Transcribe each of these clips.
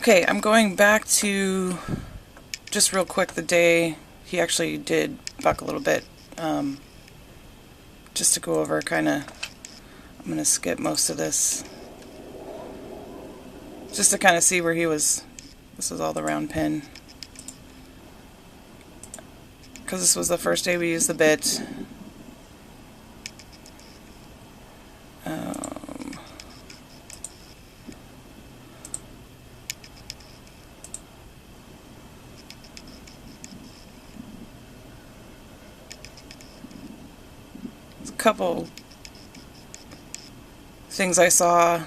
Okay, I'm going back to, just real quick, the day he actually did buck a little bit, just to go over kind of, I'm going to skip most of this, just to kind of see where he was. This is all the round pin, because this was the first day we used the bit. Couple things I saw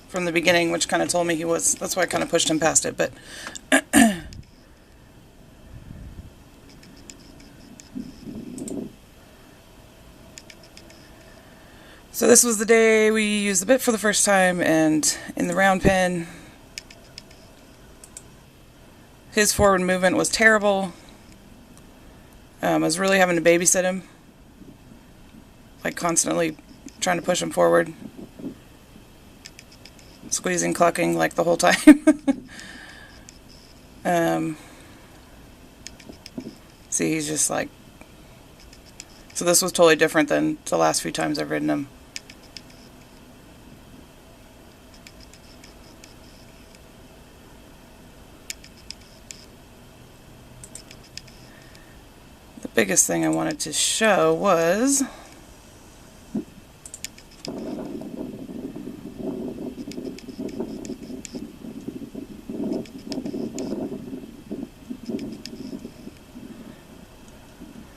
from the beginning which kind of told me he was, that's why I kind of pushed him past it, but so this was the day we used the bit for the first time, and in the round pen his forward movement was terrible. I was really having to babysit him, like constantly trying to push him forward, squeezing, clucking like the whole time. See, he's just like, so this was totally different than the last few times I've ridden him. The biggest thing I wanted to show was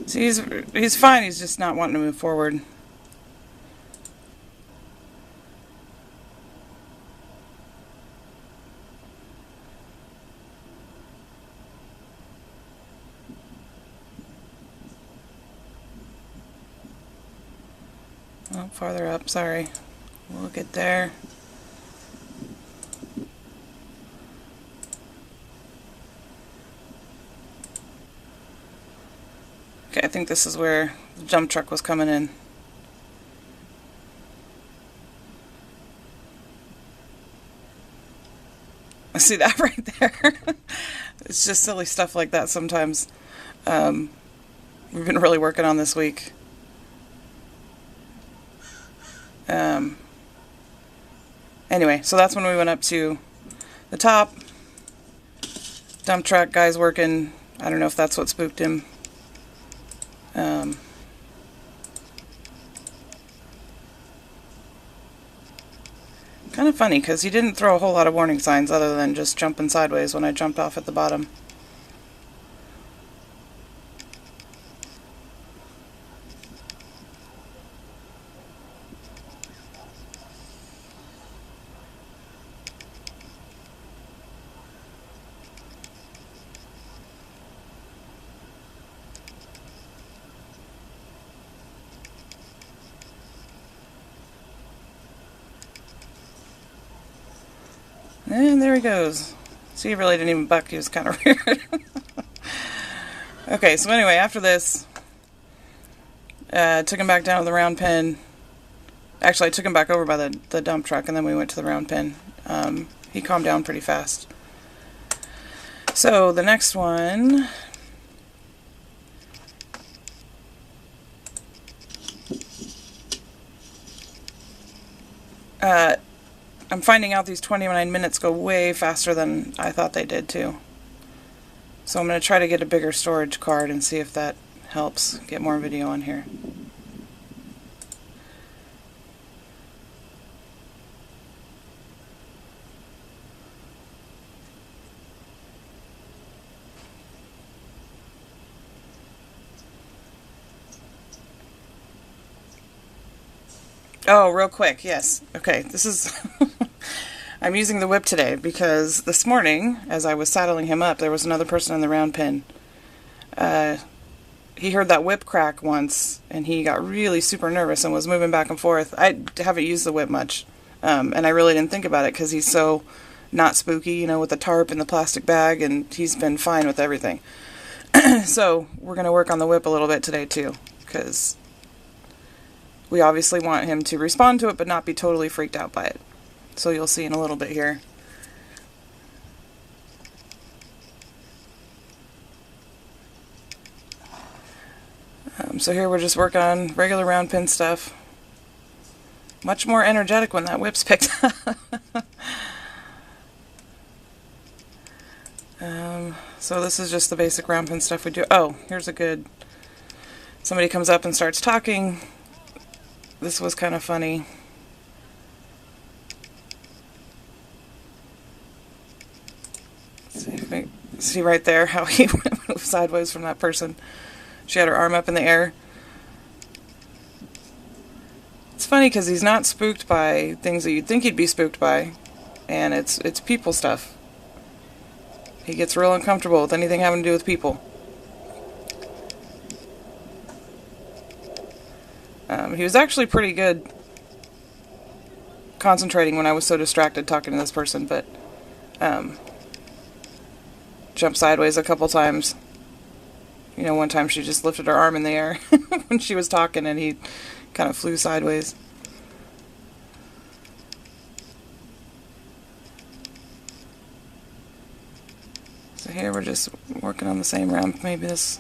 see, he's fine, he's just not wanting to move forward. Oh, farther up, sorry. We'll get there. Okay, I think this is where the jump truck was coming in. I see that right there. It's just silly stuff like that sometimes. We've been really working on this week. Anyway, so that's when we went up to the top. Dump truck, guy's working. I don't know if that's what spooked him. Kind of funny, because he didn't throw a whole lot of warning signs other than just jumping sideways when I jumped off at the bottom. And there he goes. See, he really didn't even buck. He was kind of weird. Okay, so anyway, after this, took him back down to the round pen. Actually, I took him back over by the dump truck, and then we went to the round pen. He calmed down pretty fast. So the next one, I'm finding out these 29 minutes go way faster than I thought they did too. So I'm going to try to get a bigger storage card and see if that helps get more video on here. Oh, real quick, yes. Okay, this is... I'm using the whip today because this morning, as I was saddling him up, there was another person in the round pen. He heard that whip crack once, and he got really super nervous and was moving back and forth. I haven't used the whip much, and I really didn't think about it because he's so not spooky, you know, with the tarp and the plastic bag, and he's been fine with everything. So we're going to work on the whip a little bit today too, because we obviously want him to respond to it but not be totally freaked out by it. So you'll see in a little bit here. So here we're just working on regular round pin stuff. Much more energetic when that whip's picked up. So this is just the basic round pin stuff we do. Oh, here's a good... Somebody comes up and starts talking. This was kind of funny. See, if we see right there how he moved sideways from that person. She had her arm up in the air. It's funny because he's not spooked by things that you'd think he'd be spooked by, and it's people stuff. He gets real uncomfortable with anything having to do with people. He was actually pretty good concentrating when I was so distracted talking to this person, but jumped sideways a couple times. You know, one time she just lifted her arm in the air when she was talking, and he kind of flew sideways. So here we're just working on the same ramp. Maybe this...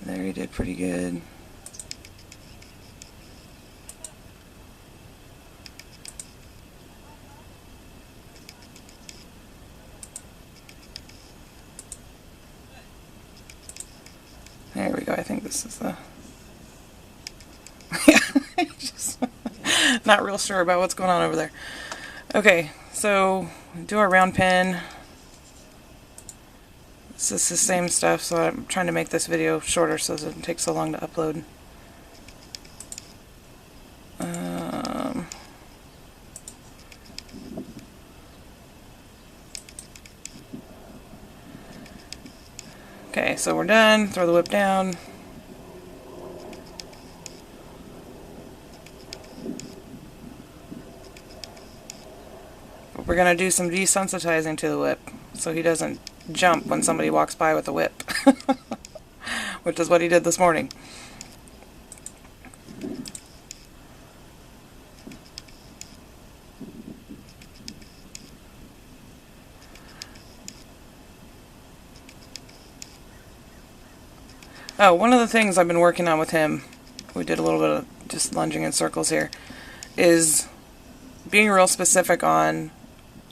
There, he did pretty good. There we go. I think this is the... Yeah, just not real sure about what's going on over there. Okay, so do our round pin. This is the same stuff, so I'm trying to make this video shorter so it doesn't take so long to upload. Okay, so we're done. Throw the whip down. We're going to do some desensitizing to the whip so he doesn't jump when somebody walks by with a whip, which is what he did this morning. Oh, one of the things I've been working on with him, we did a little bit of just lunging in circles here, is being real specific on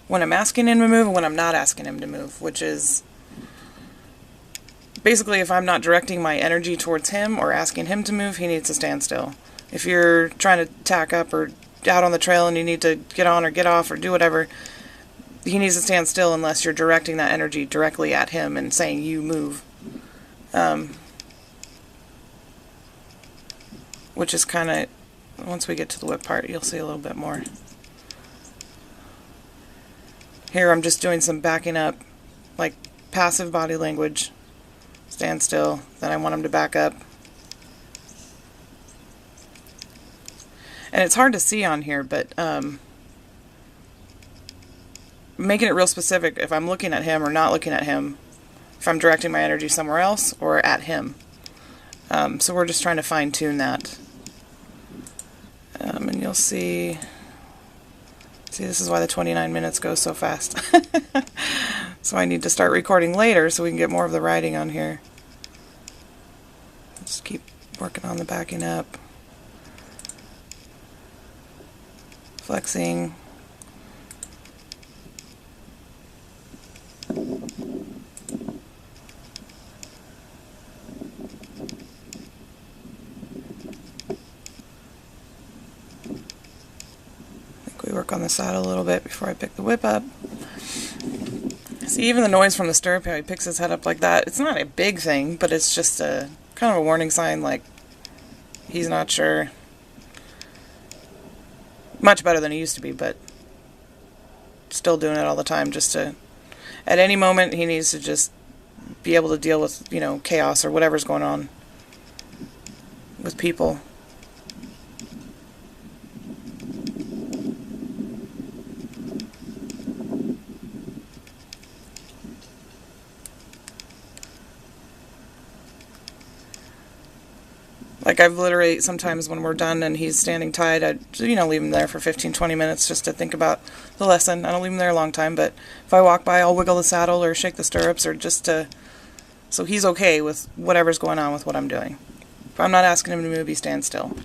when I'm asking him to move and when I'm not asking him to move, which is basically if I'm not directing my energy towards him or asking him to move, he needs to stand still. If you're trying to tack up or out on the trail and you need to get on or get off or do whatever, he needs to stand still unless you're directing that energy directly at him and saying, you move. Which is kind of, once we get to the whip part, you'll see a little bit more. Here I'm just doing some backing up, like passive body language. Stand still, then I want him to back up. And it's hard to see on here, but making it real specific if I'm looking at him or not looking at him, if I'm directing my energy somewhere else or at him. So we're just trying to fine-tune that. And you'll see, this is why the 29 minutes goes so fast. So I need to start recording later so we can get more of the writing on here. Just keep working on the backing up. Flexing. Work on the saddle a little bit before I pick the whip up. See, even the noise from the stirrup, how he picks his head up like that, it's not a big thing, but it's just a kind of a warning sign, like he's not sure. Much better than he used to be, but still doing it all the time just to, at any moment he needs to just be able to deal with, you know, chaos or whatever's going on with people. Like, I've literally, sometimes when we're done and he's standing tied, I, you know, leave him there for 15-20 minutes just to think about the lesson. I don't leave him there a long time, but if I walk by, I'll wiggle the saddle or shake the stirrups or just to So he's okay with whatever's going on with what I'm doing. If I'm not asking him to move, he stands still.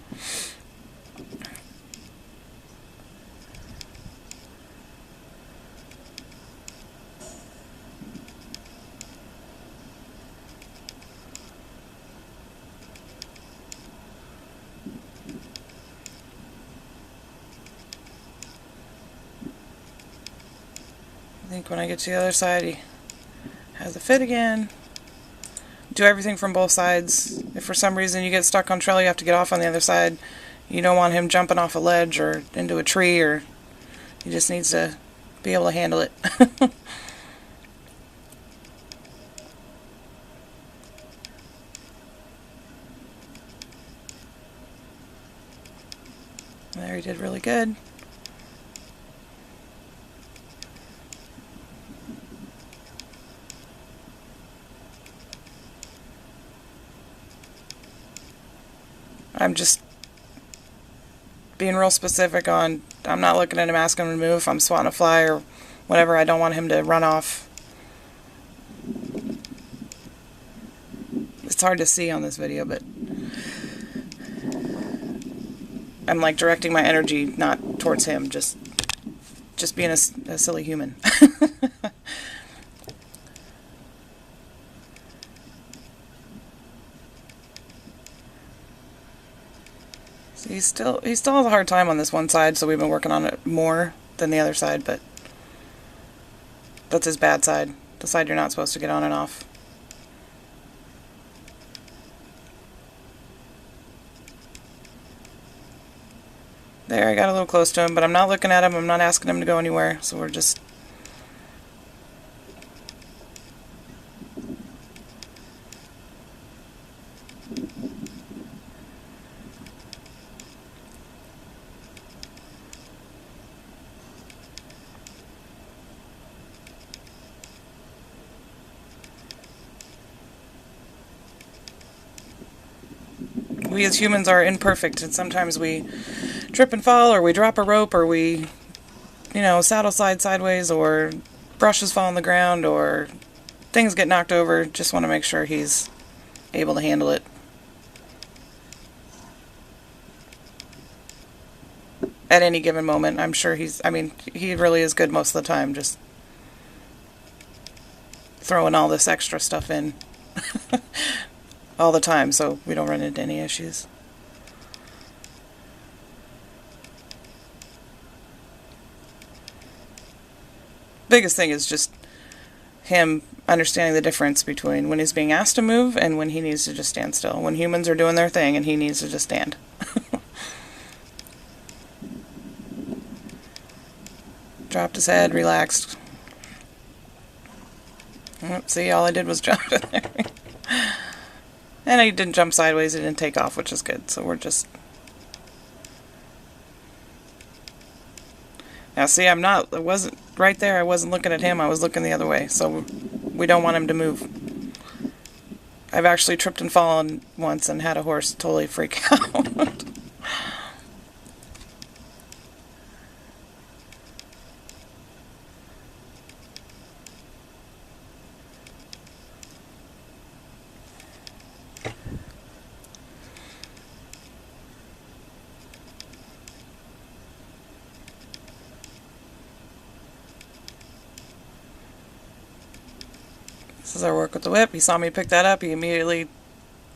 I think when I get to the other side, he has the fit again. Do everything from both sides. If for some reason you get stuck on trail, you have to get off on the other side. You don't want him jumping off a ledge or into a tree, or he just needs to be able to handle it. There, he did really good. I'm just being real specific on, I'm not looking at him asking him to move. If I'm swatting a fly or whatever, I don't want him to run off. It's hard to see on this video, but I'm like directing my energy not towards him, just being a silly human. So he still has a hard time on this one side, so we've been working on it more than the other side, but that's his bad side, the side you're not supposed to get on and off. There, I got a little close to him, but I'm not looking at him, I'm not asking him to go anywhere, so we're just... We as humans are imperfect, and sometimes we trip and fall, or we drop a rope, or we, saddle slide sideways, or brushes fall on the ground, or things get knocked over. Just want to make sure he's able to handle it. At any given moment, I'm sure he really is good most of the time, just throwing all this extra stuff in all the time, so we don't run into any issues. Biggest thing is just him understanding the difference between when he's being asked to move and when he needs to just stand still. When humans are doing their thing and he needs to just stand. Dropped his head, relaxed. See, all I did was jump in there. And he didn't jump sideways, he didn't take off, which is good. So we're just... Now see, I wasn't right there, I wasn't looking at him, I was looking the other way. So we don't want him to move. I've actually tripped and fallen once and had a horse totally freak out. This is our work with the whip. He saw me pick that up. He immediately,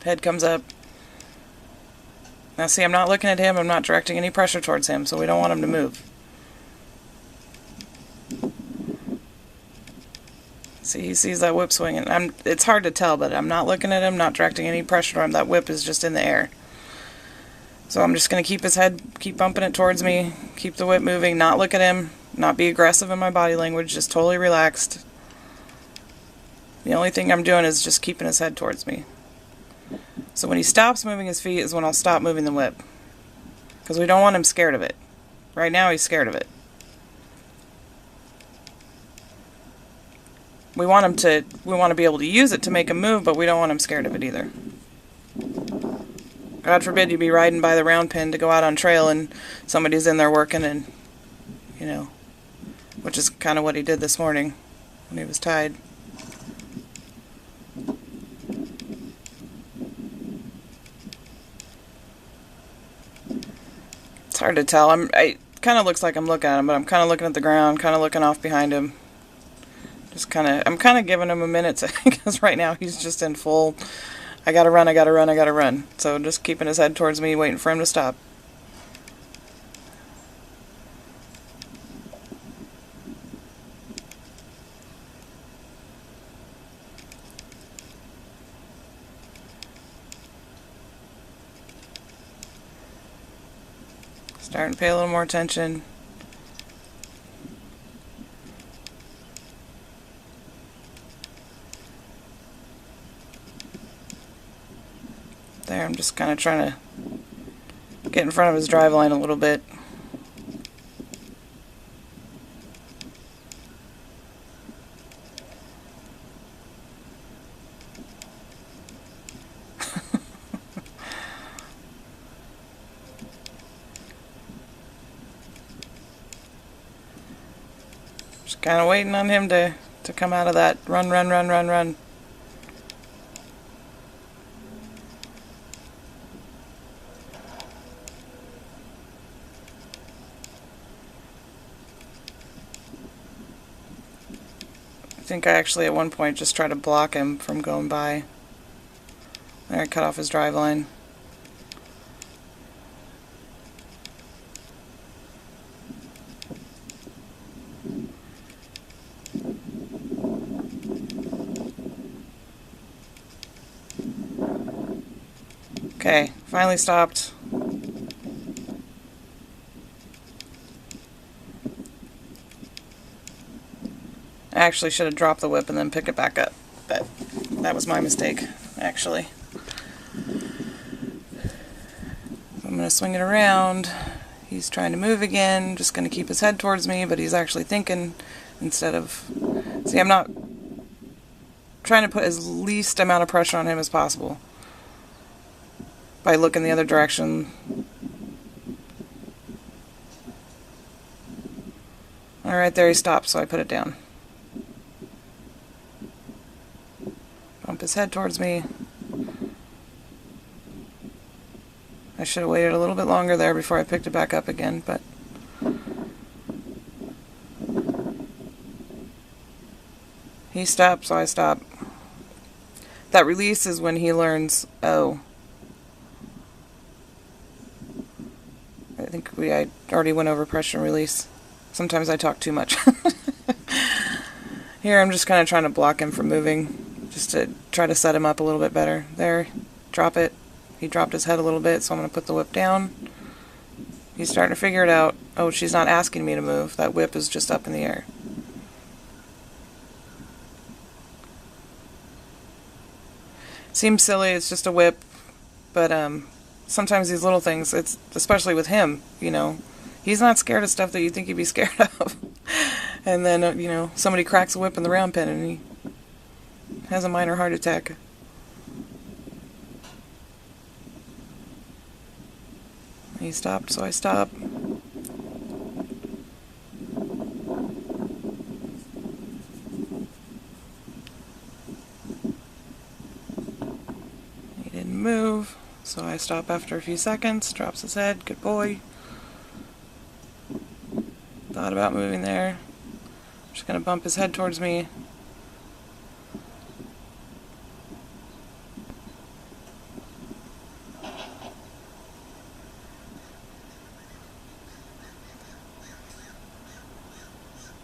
head comes up. Now see, I'm not looking at him. I'm not directing any pressure towards him, so we don't want him to move. See, he sees that whip swinging. It's hard to tell, but I'm not looking at him, not directing any pressure on him. That whip is just in the air. So I'm just going to keep his head, keep bumping it towards me, keep the whip moving, not look at him, not be aggressive in my body language, just totally relaxed. The only thing I'm doing is just keeping his head towards me. So when he stops moving his feet is when I'll stop moving the whip. Because we don't want him scared of it. Right now he's scared of it. We want to be able to use it to make him move, but we don't want him scared of it either. God forbid you be riding by the round pen to go out on trail and somebody's in there working and, which is kind of what he did this morning when he was tied. hard to tell. I kind of looks like I'm looking at him, but I'm kind of looking at the ground, kind of looking off behind him. I'm kind of giving him a minute because right now he's just in full, I gotta run, I gotta run, I gotta run. So just keeping his head towards me, waiting for him to stop. Starting to pay a little more attention. There, I'm just kind of trying to get in front of his drive line a little bit. Just kind of waiting on him to come out of that run, run, run, run, run. I think I actually at one point just tried to block him from going by. There, I cut off his drive line. Okay, finally stopped. I actually should have dropped the whip and then pick it back up, but that was my mistake, actually. I'm going to swing it around. He's trying to move again, just going to keep his head towards me, but he's actually thinking instead of... See, I'm not trying to put as least amount of pressure on him as possible by looking the other direction. Alright, there he stopped, so I put it down. Bump his head towards me. I should have waited a little bit longer there before I picked it back up again, but... He stopped, so I stopped. That release is when he learns, oh... I think I already went over pressure and release. Sometimes I talk too much. Here I'm just kind of trying to block him from moving, just to try to set him up a little bit better. There, drop it. He dropped his head a little bit, so I'm going to put the whip down. He's starting to figure it out. Oh, she's not asking me to move. That whip is just up in the air. Seems silly, it's just a whip, but sometimes these little things, it's especially with him, you know, he's not scared of stuff that you think he'd be scared of. And then, you know, somebody cracks a whip in the round pen and he has a minor heart attack. He stopped, so I stopped. He didn't move. So I stop after a few seconds, drops his head, good boy. Thought about moving there. Just gonna bump his head towards me.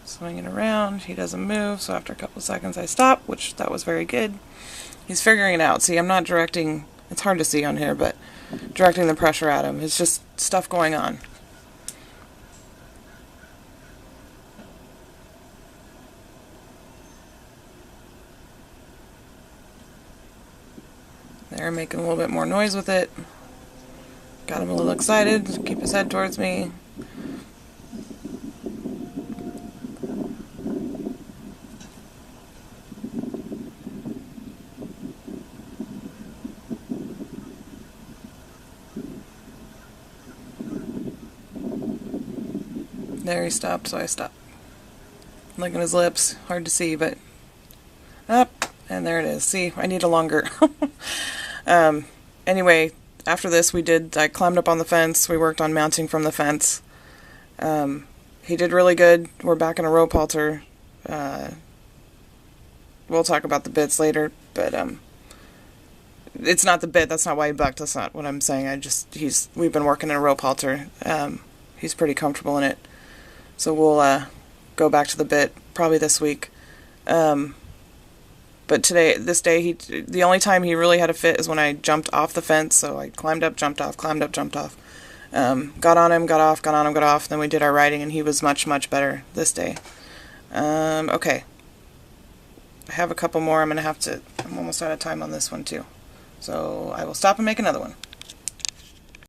Swinging around, he doesn't move, so after a couple seconds I stop, which that was very good. He's figuring it out. See, I'm not directing... It's hard to see on here, but directing the pressure at him. It's just stuff going on. There, making a little bit more noise with it. Got him a little excited. Keep his head towards me. There, he stopped, so I stopped. Look at his lips. Hard to see, but up, and there it is. See, I need a longer. Anyway, after this, I climbed up on the fence. We worked on mounting from the fence. He did really good. We're back in a rope halter. We'll talk about the bits later, but it's not the bit. That's not why he bucked. That's not what I'm saying. We've been working in a rope halter. He's pretty comfortable in it. So we'll go back to the bit probably this week. But this day, the only time he really had a fit is when I jumped off the fence. So I climbed up, jumped off, climbed up, jumped off. Got on him, got off, got on him, got off. Then we did our riding, and he was much, much better this day. Okay. I have a couple more. I'm almost out of time on this one too. So I will stop and make another one.